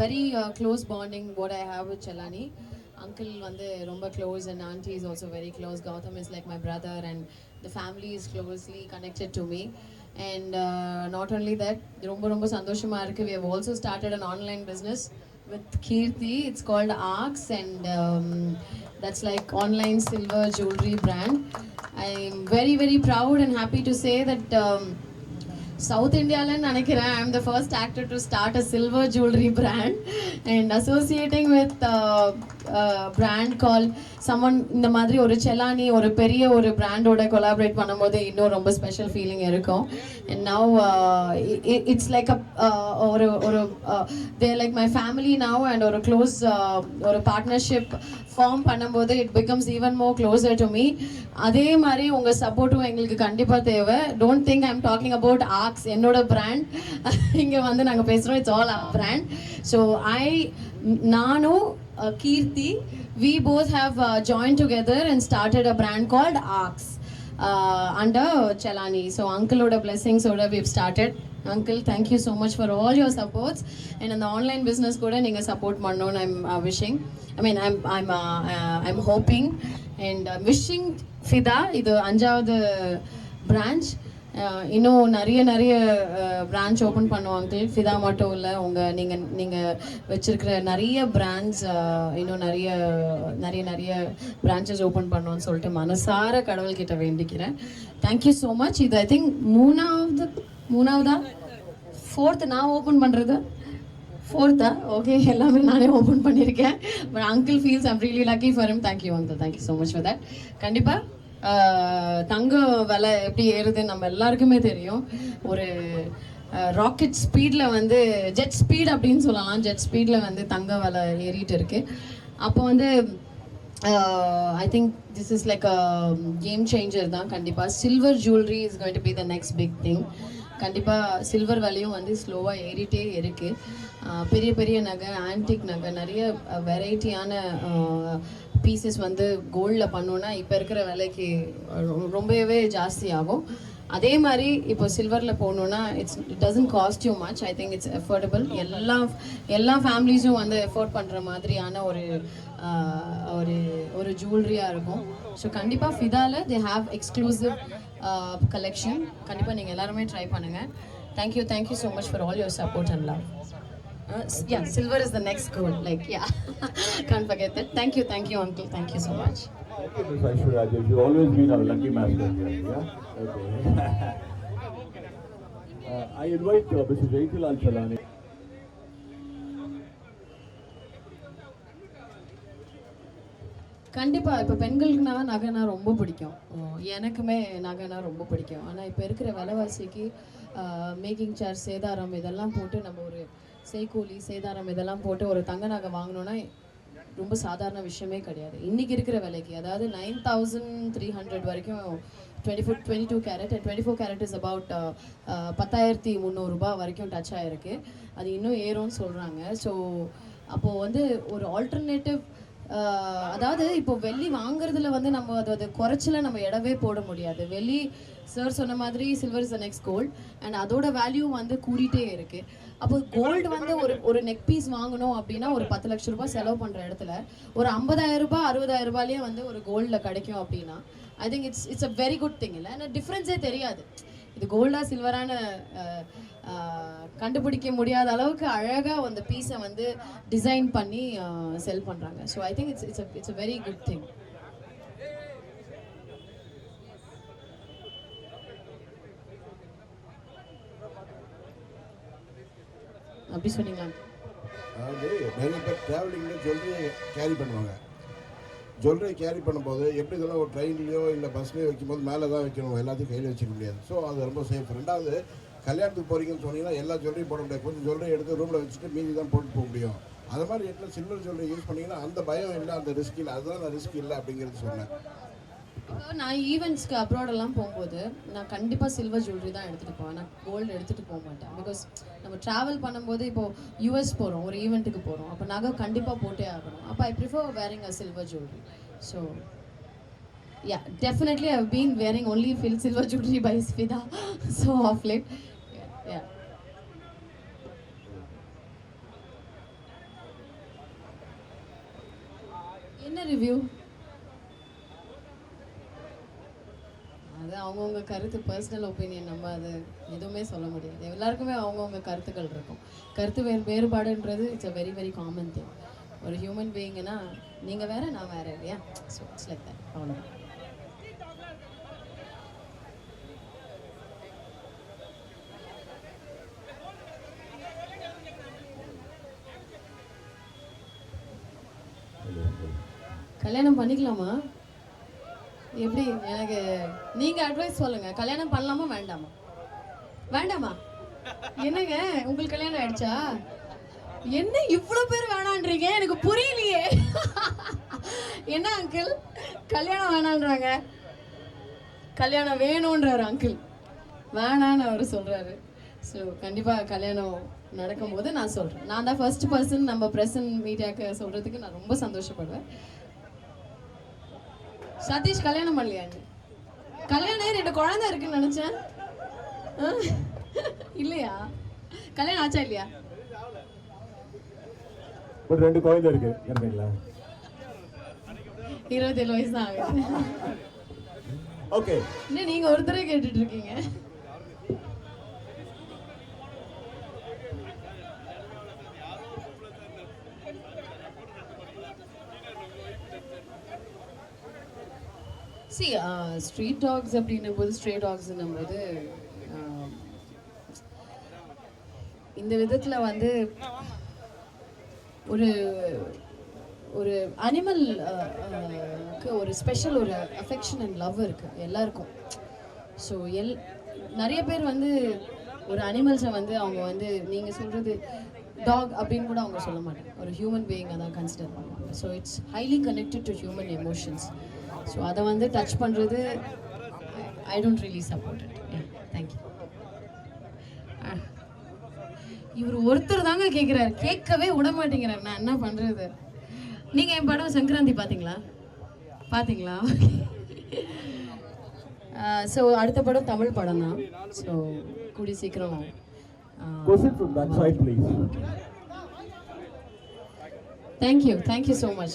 very close bonding what I have with Chelani. Uncle vande romba close and auntie is also very close. Gautam is like my brother and the family is closely connected to me. And not only that, romba romba sandoshama irukku. We have also started an online business with Kirti. It's called Arcs and that's like online silver jewelry brand. I'm very very proud and happy to say that South India I'm the first actor to start a silver jewelry brand and associating with a brand called someone இந்த மாதிரி ஒரு செலானி ஒரு பெரிய ஒரு பிராண்டோட collaborate பண்ணும்போது இன்னும் ரொம்ப ஸ்பெஷல் ஃபீலிங் இருக்கும் and now it's like a ஒரு ஒரு they like my family now and ஒரு close ஒரு partnership ஃபார்ம் பண்ணும்போது it becomes even more closer to me. அதே மாதிரி உங்கள் சப்போர்ட்டும் எங்களுக்கு கண்டிப்பாக தேவை. Don't think I'm talking about arks என்னோட பிராண்ட் இங்கே வந்து நாங்கள் பேசுகிறோம். It's all our brand. So நானும் Keerthi we both have joined together and started a brand called Arcs under Chelani. So uncle oda blessings oda we've started. Uncle, thank you so much for all your supports and in the online business kuda neenga support pannon. I'm wishing, I'm hoping and wishing Fida idu anjavadhu branch இன்னும் நிறைய branch open பண்ணுவோம் uncle. ஃபிதா மட்டும் இல்லை, நீங்கள் வச்சுருக்கிற நிறைய brands இன்னும் நிறைய பிரான்ச்சஸ் ஓப்பன் பண்ணோன்னு சொல்லிட்டு மனசார கடவுள்கிட்ட வேண்டிக்கிறேன். Thank you so much. இது ஐ திங்க் மூணாவதா ஃபோர்த்து நான் ஓப்பன் பண்ணுறது. ஃபோர்த்தா? ஓகே, எல்லாமே நானே ஓப்பன் பண்ணியிருக்கேன். But uncle feels I'm really lucky for him. Thank you uncle, thank you so much for that. கண்டிப்பாக தங்க விலை எப்படி ஏறுதுன்னு நம்ம எல்லாருக்குமே தெரியும். ஒரு ராக்கெட் ஸ்பீடில் வந்து ஜெட் ஸ்பீட் அப்படின்னு சொல்லலாம். ஜெட் ஸ்பீடில் வந்து தங்க விலை ஏறிட்டு இருக்கு. அப்போ வந்து I think this is like a game changer தான். கண்டிப்பாக silver jewellery is going to be the next big thing. கண்டிப்பாக சில்வர் விலையும் வந்து ஸ்லோவாக ஏறிட்டே இருக்குது. பெரிய பெரிய நகை, ஆன்டிக் நகை, நிறைய வெரைட்டியான பீசஸ் வந்து கோல்டில் பண்ணோன்னா இப்போ இருக்கிற விலைக்கு ரொம்பவே ஜாஸ்தி ஆகும். அதே மாதிரி இப்போ சில்வரில் போகணுன்னா it doesn't cost you much. I think it's affordable. எல்லா ஃபேமிலிஸும் வந்து எஃபோர்ட் பண்ணுற மாதிரியான ஒரு ஜுவல்லரியாக இருக்கும். ஸோ கண்டிப்பாக ஃபிதாவில் தே ஹாவ் எக்ஸ்க்ளூசிவ் கலெக்ஷன். கண்டிப்பாக நீங்கள் எல்லாருமே ட்ரை பண்ணுங்கள். Thank you so much for all your support and love. Yeah, silver is the next goal. Like, yeah, can't forget that. Thank you, uncle. Thank you so much. Thank you, Ms. Aishwarya. You always been our lucky master here. Yeah. Okay. I invite Mr. Jaitilal Chelani. கண்டிப்பாக இப்போ பெண்களுக்குனா நகைனா ரொம்ப பிடிக்கும். எனக்குமே நகைனா ரொம்ப பிடிக்கும். ஆனால் இப்போ இருக்கிற விலைவாசிக்கு மேக்கிங் சார்ஜ், சேதாரம் இதெல்லாம் போட்டு நம்ம ஒரு செய்கூலி சேதாரம் இதெல்லாம் போட்டு ஒரு தங்க நகை வாங்கினோன்னா ரொம்ப சாதாரண விஷயமே கிடையாது இன்றைக்கி இருக்கிற விலைக்கு. அதாவது 9,300 வரைக்கும் 22 carat and 24 carrot is about 10,300 வரைக்கும் டச் ஆகிருக்கு. அது இன்னும் ஏறும்னு சொல்கிறாங்க. ஸோ அப்போது வந்து ஒரு ஆல்டர்னேட்டிவ், அதாவது இப்போ வெள்ளி வாங்குறதுல வந்து நம்ம அது குறைச்சல நம்ம இடவே போட முடியாது. வெள்ளி சார் சொன்ன மாதிரி silver is the next gold and அதோட வேல்யூ வந்து கூடிட்டே இருக்கு. அப்போ கோல்டு வந்து ஒரு நெக் பீஸ் வாங்கணும் அப்படின்னா ஒரு 10 லட்சம் ரூபாய் செலவு பண்ணுற இடத்துல ஒரு 50,000 ரூபாய் 60,000 ரூபாயிலே வந்து ஒரு கோல்டில் கிடைக்கும் அப்படின்னா I think it's a very good thing. இல்லை ஆனால் டிஃப்ரென்ஸே தெரியாது. இது கோல்டா சில்வரான கண்டுபிடிக்க முடியாத அளவுக்கு அழகாக அந்த பீஸை வந்து டிசைன் பண்ணி செல் பண்ணுறாங்க. So I think it's a very good thing. அப்படி சொன்னீங்களா? அதாவது நிறைய பேர் ட்ராவலிங்கில் ஜுவல்லரி கேரி பண்ணுவாங்க. ஜுவல்லரி கேரி பண்ணும்போது எப்படி இதெல்லாம் ஒரு ட்ரெயின்லையோ இல்லை பஸ்லேயோ வைக்கும்போது மேலே தான் வைக்கணும், எல்லாத்தையும் கையில் வச்சுக்க முடியாது. ஸோ அது ரொம்ப சேஃப். ரெண்டாவது, கல்யாணத்துக்கு போகிறீங்கன்னு சொன்னீங்கன்னா எல்லா ஜுவல்லரியும் போட முடியாது. கொஞ்சம் ஜுவல்லரி எடுத்து ரூமில் வச்சுட்டு மீதி தான் போட்டு போக முடியும். அது மாதிரி இடத்துல சில்வர் ஜுவல்லரி யூஸ் பண்ணிங்கன்னா அந்த பயம் இல்லை, அந்த ரிஸ்க் இல்லை. அதுதான் நான் ரிஸ்க் இல்லை அப்படிங்கிறது சொன்னேன். நான் ஈவெண்ட்ஸ்க்கு அப்ராடெல்லாம் போகும்போது நான் கண்டிப்பாக சில்வர் ஜுவல்லரி தான் எடுத்துகிட்டு போவேன். நான் கோல்டு எடுத்துகிட்டு போக மாட்டேன். பிகாஸ் நம்ம ட்ராவல் பண்ணும்போது இப்போது யூஎஸ் போகிறோம், ஒரு ஈவெண்ட்டுக்கு போகிறோம், அப்போ நகை கண்டிப்பாக போட்டே ஆகணும். அப்போ I prefer wearing a silver jewellery. So yeah, definitely I've been wearing only silver jewelry by Fida. So off late. Yeah. என்ன ரிவ்யூ? அது அவங்கவுங்க கருத்து, பர்சனல் ஒப்பீனியன். நம்ம அது எதுவுமே சொல்ல முடியாது. எல்லாருக்குமே அவங்கவுங்க கருத்துக்கள் இருக்கும். கருத்து வேறுபாடுன்றது it's a very very common thing. ஒரு ஹியூமன் பீயிங்னா நீங்கள் வேற நான் வேற இல்லையா? So it's like that. அவ்வளோதான். கல்யாணம் பண்ணிக்கலாமா? எப்படி? எனக்கு நீங்க அட்வைஸ் சொல்லுங்க. கல்யாணம் பண்ணலாமா வேண்டாமா? வேண்டாமா? என்னங்க உங்களுக்கு கல்யாணம் ஆயிடுச்சா? என்ன இவ்வளோ பேர் வேணான்றீங்க? எனக்கு புரியலையே. என்ன அங்கிள் கல்யாணம் வேணான்றாங்க? கல்யாணம் வேணுன்றாரு அங்கிள், வேணான்னு அவர் சொல்றாரு. ஸோ கண்டிப்பாக கல்யாணம் நடக்கும்போது நான் சொல்கிறேன். நான் தான் ஃபர்ஸ்ட் பர்சன் நம்ம ப்ரெசன்ட் மீடியாவுக்கு சொல்கிறதுக்கு நான் ரொம்ப சந்தோஷப்படுவேன். சதீஷ் கல்யாணம் பண்ணலையாங்க? கல்யாணம் 2 குழந்தை இருக்குன்னு நினைச்சேன். இல்லையா? கல்யாணம் ஆச்சா இல்லையா? ஒரு 2 குழந்தை இருக்கு. கேட்பீங்களா? 27 வயசு தான் ஆகுது. ஓகே. இன்னும் நீங்க ஒருத்தரே கேட்டுட்டு இருக்கீங்க. சி ஸ்ட்ரீட் டாக்ஸ் அப்படின்னும் போது, ஸ்ட்ரே டாக்ஸ்ன்னும் போது இந்த விதத்தில் வந்து ஒரு ஒரு அனிமல் ஒரு ஸ்பெஷல் ஒரு அஃபெக்ஷன் அண்ட் லவ் இருக்குது எல்லாருக்கும். ஸோ நிறைய பேர் வந்து ஒரு அனிமல்ஸை வந்து அவங்க வந்து நீங்கள் சொல்கிறது டாக் அப்படின்னு கூட அவங்க சொல்ல மாட்டாங்க. ஒரு ஹியூமன் பீயிங்கை தான் கன்சிடர் பண்ணுவாங்க. So it's highly connected to human emotions. So அதை வந்து டச் பண்ணுறது I don't really support it. Thank you. இவர் ஒருத்தர் தாங்க கேட்குறாரு, கேட்கவே விட மாட்டேங்கிறார். நான் என்ன பண்ணுறது? நீங்கள் என் படம் சங்கராந்தி பார்த்தீங்களா? பார்த்தீங்களா? ஸோ அடுத்த படம் தமிழ் படம் தான். ஸோ கூடிய சீக்கிரம். Question from that side, please. Thank you so much.